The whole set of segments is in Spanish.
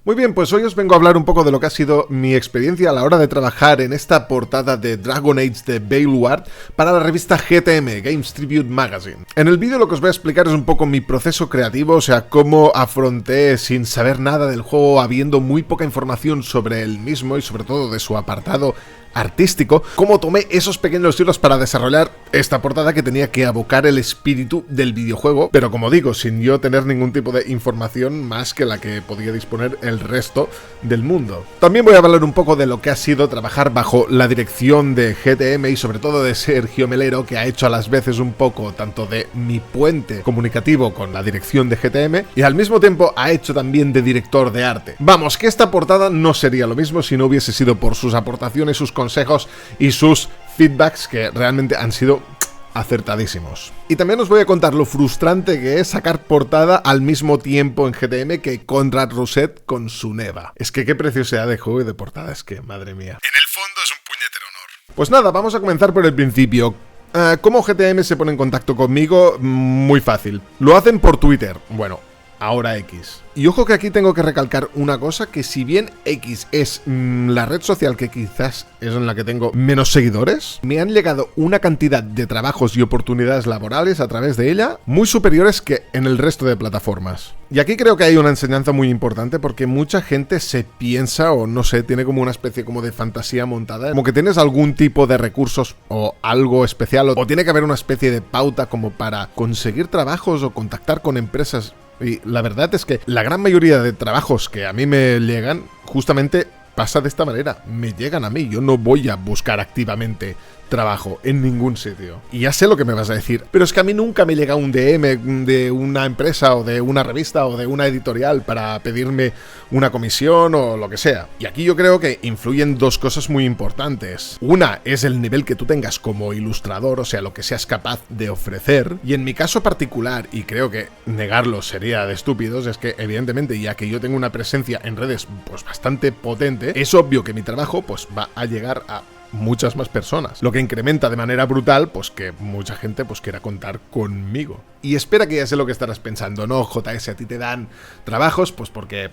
Muy bien, pues hoy os vengo a hablar un poco de lo que ha sido mi experiencia a la hora de trabajar en esta portada de Dragon Age de Baleward para la revista GTM, Games Tribute Magazine. En el vídeo lo que os voy a explicar es un poco mi proceso creativo, o sea, cómo afronté sin saber nada del juego, habiendo muy poca información sobre el mismo y sobre todo de su apartado artístico, cómo tomé esos pequeños hilos para desarrollar esta portada que tenía que abocar el espíritu del videojuego, pero como digo, sin yo tener ningún tipo de información más que la que podía disponer el resto del mundo. También voy a hablar un poco de lo que ha sido trabajar bajo la dirección de GTM y sobre todo de Sergio Melero, que ha hecho a las veces un poco tanto de mi puente comunicativo con la dirección de GTM y al mismo tiempo ha hecho también de director de arte. Vamos, que esta portada no sería lo mismo si no hubiese sido por sus aportaciones, sus consejos y sus feedbacks que realmente han sido acertadísimos. Y también os voy a contar lo frustrante que es sacar portada al mismo tiempo en GTM que Conrad Rousset con su Neva. Es que qué preciosidad de juego y de portada, es que madre mía. En el fondo es un puñetero honor. Pues nada, vamos a comenzar por el principio. ¿Cómo GTM se pone en contacto conmigo? Muy fácil. Lo hacen por Twitter. Bueno, ahora X. Y ojo que aquí tengo que recalcar una cosa, que si bien X es la red social que quizás es en la que tengo menos seguidores, me han llegado una cantidad de trabajos y oportunidades laborales a través de ella muy superiores que en el resto de plataformas. Y aquí creo que hay una enseñanza muy importante porque mucha gente se piensa o no sé, tiene como una especie como de fantasía montada, como que tienes algún tipo de recursos o algo especial o tiene que haber una especie de pauta como para conseguir trabajos o contactar con empresas. Y la verdad es que la gran mayoría de trabajos que a mí me llegan, justamente pasa de esta manera. Me llegan a mí, yo no voy a buscar activamente trabajo en ningún sitio. Y ya sé lo que me vas a decir, pero es que a mí nunca me llega un DM de una empresa o de una revista o de una editorial para pedirme una comisión o lo que sea. Y aquí yo creo que influyen dos cosas muy importantes. Una es el nivel que tú tengas como ilustrador, o sea, lo que seas capaz de ofrecer. Y en mi caso particular, y creo que negarlo sería de estúpidos, es que evidentemente ya que yo tengo una presencia en redes pues bastante potente, es obvio que mi trabajo pues va a llegar a muchas más personas, lo que incrementa de manera brutal pues que mucha gente pues quiera contar conmigo. Y espera que ya sé lo que estarás pensando, no, JS, a ti te dan trabajos pues porque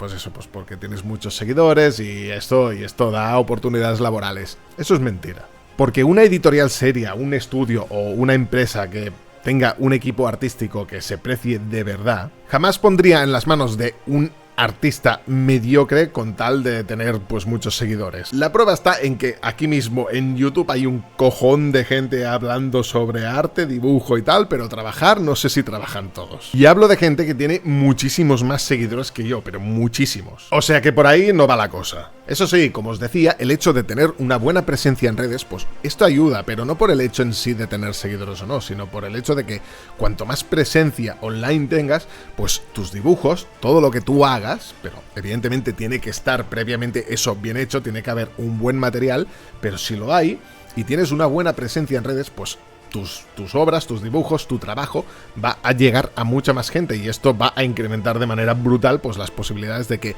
porque tienes muchos seguidores y esto da oportunidades laborales. Eso es mentira. Porque una editorial seria, un estudio o una empresa que tenga un equipo artístico que se precie de verdad, jamás pondría en las manos de un artista mediocre con tal de tener pues muchos seguidores. La prueba está en que aquí mismo en YouTube hay un cojón de gente hablando sobre arte, dibujo y tal, pero trabajar no sé si trabajan todos. Y hablo de gente que tiene muchísimos más seguidores que yo, pero muchísimos. O sea que por ahí no va la cosa. Eso sí, como os decía, el hecho de tener una buena presencia en redes, pues esto ayuda, pero no por el hecho en sí de tener seguidores o no, sino por el hecho de que cuanto más presencia online tengas, pues tus dibujos, todo lo que tú hagas, pero evidentemente tiene que estar previamente eso bien hecho, tiene que haber un buen material, pero si lo hay y tienes una buena presencia en redes, pues tus obras, tus dibujos, tu trabajo va a llegar a mucha más gente y esto va a incrementar de manera brutal pues las posibilidades de que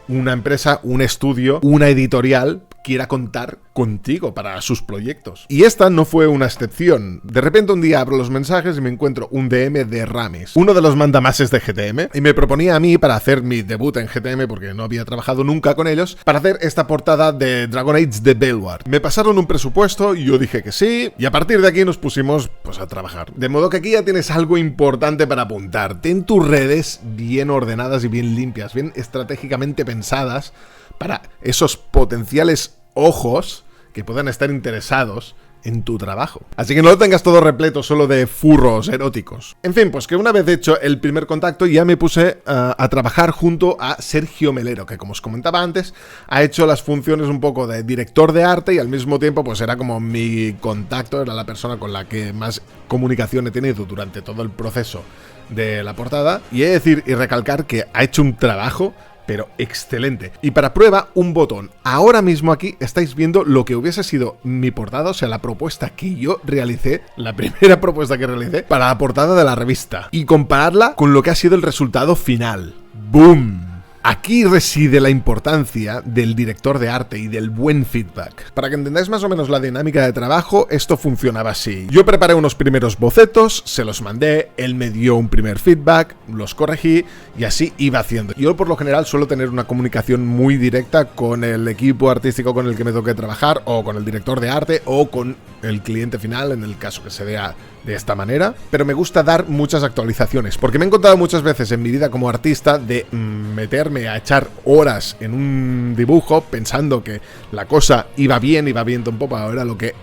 una empresa, un estudio, una editorial quiera contar contigo para sus proyectos. Y esta no fue una excepción. De repente un día abro los mensajes y me encuentro un DM de Ramis, uno de los mandamases de GTM, y me proponía a mí para hacer mi debut en GTM, porque no había trabajado nunca con ellos, para hacer esta portada de Dragon Age de Baleward. Me pasaron un presupuesto y yo dije que sí, y a partir de aquí nos pusimos pues a trabajar. De modo que aquí ya tienes algo importante para apuntar. Ten tus redes bien ordenadas y bien limpias, bien estratégicamente pensadas para esos potenciales ojos que puedan estar interesados en tu trabajo. Así que no lo tengas todo repleto solo de furros eróticos. En fin, pues que una vez hecho el primer contacto ya me puse a trabajar junto a Sergio Melero, que como os comentaba antes, ha hecho las funciones un poco de director de arte y al mismo tiempo pues era como mi contacto, era la persona con la que más comunicación he tenido durante todo el proceso de la portada. Y he de decir y recalcar que ha hecho un trabajo pero excelente. Y para prueba, un botón. Ahora mismo aquí estáis viendo lo que hubiese sido mi portada, o sea, la propuesta que yo realicé, la primera propuesta que realicé para la portada de la revista. Y compararla con lo que ha sido el resultado final. ¡Boom! Aquí reside la importancia del director de arte y del buen feedback. Para que entendáis más o menos la dinámica de trabajo, esto funcionaba así. Yo preparé unos primeros bocetos, se los mandé, él me dio un primer feedback, los corregí y así iba haciendo. Yo por lo general suelo tener una comunicación muy directa con el equipo artístico con el que me toque trabajar, o con el director de arte, o con el cliente final, en el caso que se vea de esta manera, pero me gusta dar muchas actualizaciones, porque me he encontrado muchas veces en mi vida como artista de meterme a echar horas en un dibujo pensando que la cosa iba bien en popa, era lo que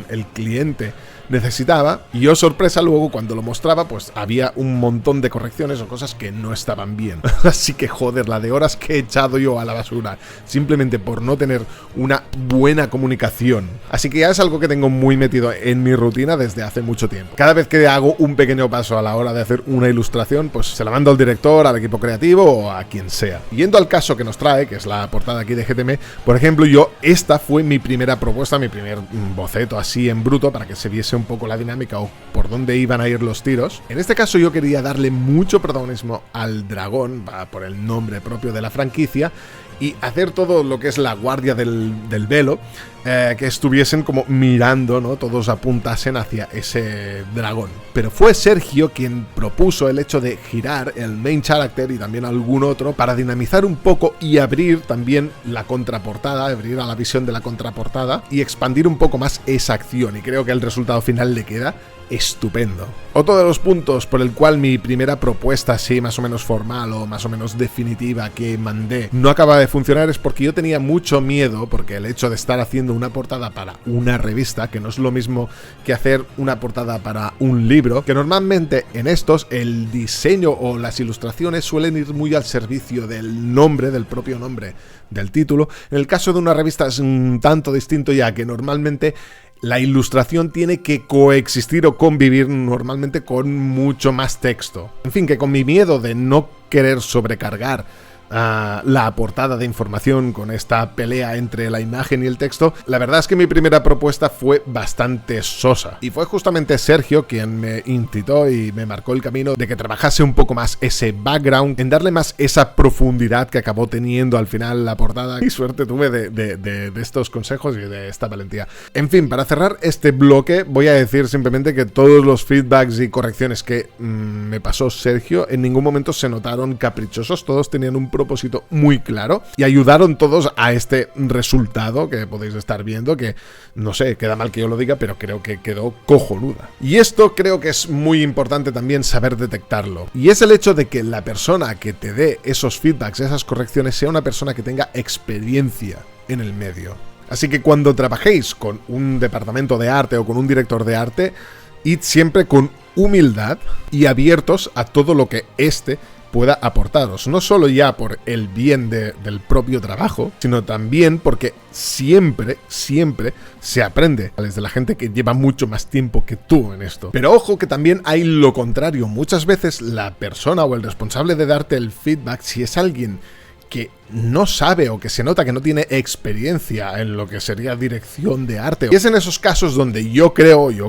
el cliente necesitaba, y yo, sorpresa, luego cuando lo mostraba pues había un montón de correcciones o cosas que no estaban bien. Así que joder, la de horas que he echado yo a la basura simplemente por no tener una buena comunicación. Así que ya es algo que tengo muy metido en mi rutina desde hace mucho tiempo. Cada vez que hago un pequeño paso a la hora de hacer una ilustración, pues se la mando al director, al equipo creativo o a quien sea. Yendo al caso que nos trae, que es la portada aquí de GTM, por ejemplo, esta fue mi primera propuesta, mi primer boceto así en bruto, para que se viese un poco la dinámica o por dónde iban a ir los tiros. En este caso yo quería darle mucho protagonismo al dragón, por el nombre propio de la franquicia, y hacer todo lo que es la guardia del velo, que estuviesen como mirando, ¿no? Todos apuntasen hacia ese dragón. Pero fue Sergio quien propuso el hecho de girar el main character y también algún otro para dinamizar un poco y abrir también la contraportada, abrir a la visión de la contraportada y expandir un poco más esa acción, y creo que el resultado final le queda estupendo. Otro de los puntos por el cual mi primera propuesta así más o menos formal o más o menos definitiva que mandé no acaba de funcionar es porque yo tenía mucho miedo, porque el hecho de estar haciendo una portada para una revista, que no es lo mismo que hacer una portada para un libro, que normalmente en estos el diseño o las ilustraciones suelen ir muy al servicio del nombre, del propio nombre del título. En el caso de una revista es un tanto distinto, ya que normalmente la ilustración tiene que coexistir o convivir normalmente con mucho más texto. En fin, que con mi miedo de no querer sobrecargar la portada de información con esta pelea entre la imagen y el texto, la verdad es que mi primera propuesta fue bastante sosa, y fue justamente Sergio quien me incitó y me marcó el camino de que trabajase un poco más ese background, en darle más esa profundidad que acabó teniendo al final la portada. Y suerte tuve de estos consejos y de esta valentía. En fin, para cerrar este bloque voy a decir simplemente que todos los feedbacks y correcciones que me pasó Sergio en ningún momento se notaron caprichosos, todos tenían un propósito muy claro y ayudaron todos a este resultado que podéis estar viendo, que no sé, queda mal que yo lo diga, pero creo que quedó cojonuda. Y esto creo que es muy importante también saber detectarlo, y es el hecho de que la persona que te dé esos feedbacks, esas correcciones, sea una persona que tenga experiencia en el medio. Así que cuando trabajéis con un departamento de arte o con un director de arte, id siempre con humildad y abiertos a todo lo que pueda aportaros, no solo ya por el bien del propio trabajo, sino también porque siempre se aprende desde la gente que lleva mucho más tiempo que tú en esto. Pero ojo que también hay lo contrario, muchas veces la persona o el responsable de darte el feedback, si es alguien que no sabe o que se nota que no tiene experiencia en lo que sería dirección de arte. Y es en esos casos donde yo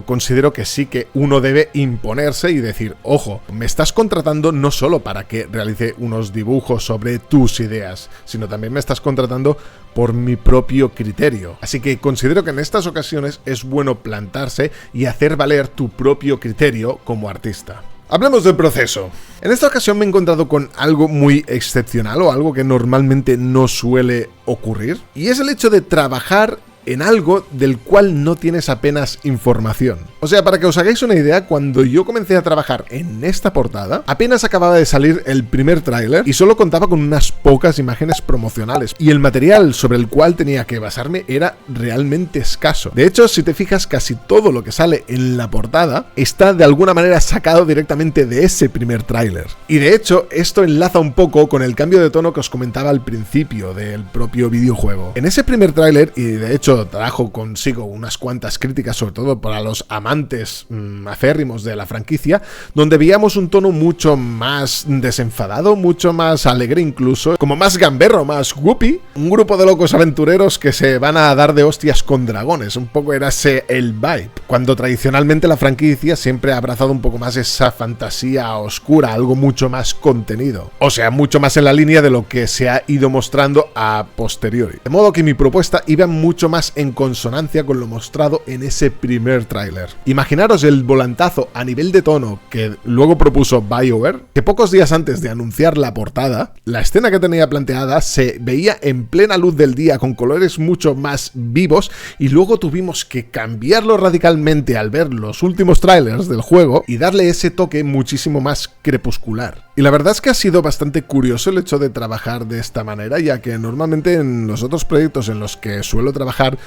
considero que sí que uno debe imponerse y decir, ojo, me estás contratando no solo para que realice unos dibujos sobre tus ideas, sino también me estás contratando por mi propio criterio. Así que considero que en estas ocasiones es bueno plantarse y hacer valer tu propio criterio como artista. Hablemos del proceso. En esta ocasión me he encontrado con algo muy excepcional o algo que normalmente no suele ocurrir, y es el hecho de trabajar en algo del cual no tienes apenas información. O sea, para que os hagáis una idea, cuando yo comencé a trabajar en esta portada, apenas acababa de salir el primer tráiler y solo contaba con unas pocas imágenes promocionales, y el material sobre el cual tenía que basarme era realmente escaso. De hecho, si te fijas, casi todo lo que sale en la portada está de alguna manera sacado directamente de ese primer tráiler. Y de hecho, esto enlaza un poco con el cambio de tono que os comentaba al principio del propio videojuego. En ese primer tráiler, y de hecho trajo consigo unas cuantas críticas, sobre todo para los amantes amantes acérrimos de la franquicia, donde veíamos un tono mucho más desenfadado, mucho más alegre incluso, como más gamberro, más whoopy, un grupo de locos aventureros que se van a dar de hostias con dragones, un poco era ese el vibe, cuando tradicionalmente la franquicia siempre ha abrazado un poco más esa fantasía oscura, algo mucho más contenido, o sea, mucho más en la línea de lo que se ha ido mostrando a posteriori. De modo que mi propuesta iba mucho más en consonancia con lo mostrado en ese primer tráiler. Imaginaros el volantazo a nivel de tono que luego propuso BioWare, que pocos días antes de anunciar la portada, la escena que tenía planteada se veía en plena luz del día con colores mucho más vivos y luego tuvimos que cambiarlo radicalmente al ver los últimos trailers del juego y darle ese toque muchísimo más crepuscular. Y la verdad es que ha sido bastante curioso el hecho de trabajar de esta manera, ya que normalmente en los otros proyectos en los que suelo trabajar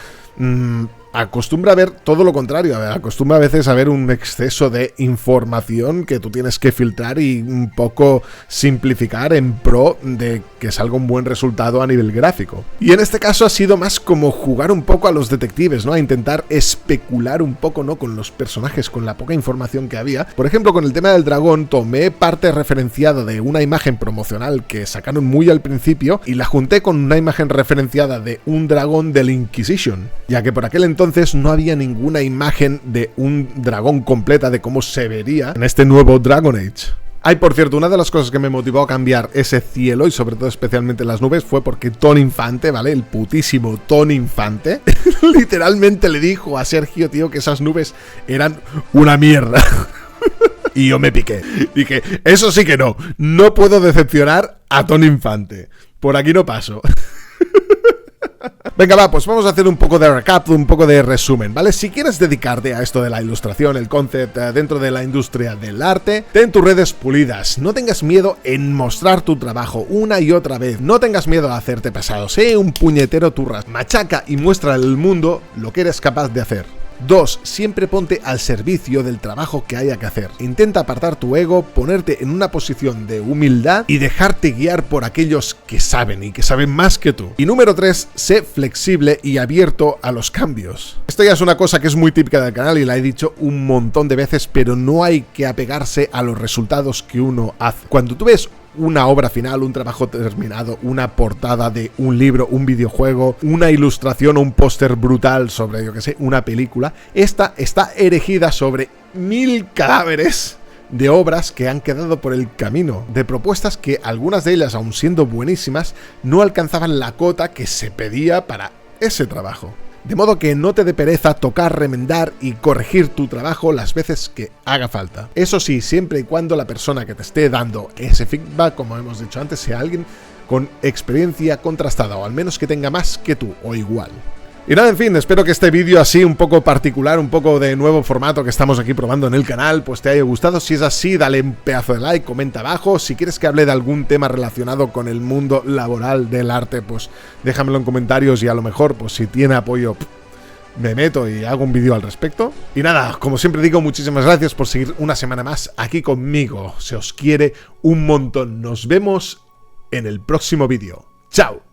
acostumbra a ver todo lo contrario, acostumbra a veces a ver un exceso de información que tú tienes que filtrar y un poco simplificar en pro de que salga un buen resultado a nivel gráfico. Y en este caso ha sido más como jugar un poco a los detectives, ¿no? A intentar especular un poco, ¿no? Con los personajes, con la poca información que había. Por ejemplo, con el tema del dragón, tomé parte referenciada de una imagen promocional que sacaron muy al principio y la junté con una imagen referenciada de un dragón del Inquisition, ya que por aquel entonces no había ninguna imagen de un dragón completa de cómo se vería en este nuevo Dragon Age. Ay, por cierto, una de las cosas que me motivó a cambiar ese cielo, y sobre todo especialmente las nubes, fue porque Tony Infante, ¿vale? El putísimo Tony Infante, literalmente le dijo a Sergio, tío, que esas nubes eran una mierda. Y yo me piqué. Dije, eso sí que no puedo decepcionar a Tony Infante. Por aquí no paso. Venga, va, pues vamos a hacer un poco de recap, un poco de resumen, ¿vale? Si quieres dedicarte a esto de la ilustración, el concept dentro de la industria del arte, ten tus redes pulidas, no tengas miedo en mostrar tu trabajo una y otra vez, no tengas miedo a hacerte pesado, sé un puñetero turras, machaca y muestra al mundo lo que eres capaz de hacer. 2. Siempre ponte al servicio del trabajo que haya que hacer. Intenta apartar tu ego, ponerte en una posición de humildad y dejarte guiar por aquellos que saben y que saben más que tú. Y número 3. Sé flexible y abierto a los cambios. Esto ya es una cosa que es muy típica del canal y la he dicho un montón de veces, pero no hay que apegarse a los resultados que uno hace. Cuando tú ves una obra final, un trabajo terminado, una portada de un libro, un videojuego, una ilustración o un póster brutal sobre, yo que sé, una película, esta está erigida sobre 1000 cadáveres de obras que han quedado por el camino, de propuestas que algunas de ellas, aun siendo buenísimas, no alcanzaban la cota que se pedía para ese trabajo. De modo que no te dé pereza tocar, remendar y corregir tu trabajo las veces que haga falta. Eso sí, siempre y cuando la persona que te esté dando ese feedback, como hemos dicho antes, sea alguien con experiencia contrastada o al menos que tenga más que tú o igual. Y nada, en fin, espero que este vídeo así un poco particular, un poco de nuevo formato que estamos aquí probando en el canal, pues te haya gustado. Si es así, dale un pedazo de like, comenta abajo. Si quieres que hable de algún tema relacionado con el mundo laboral del arte, pues déjamelo en comentarios y a lo mejor, pues si tiene apoyo, me meto y hago un vídeo al respecto. Y nada, como siempre digo, muchísimas gracias por seguir una semana más aquí conmigo. Se os quiere un montón. Nos vemos en el próximo vídeo. ¡Chao!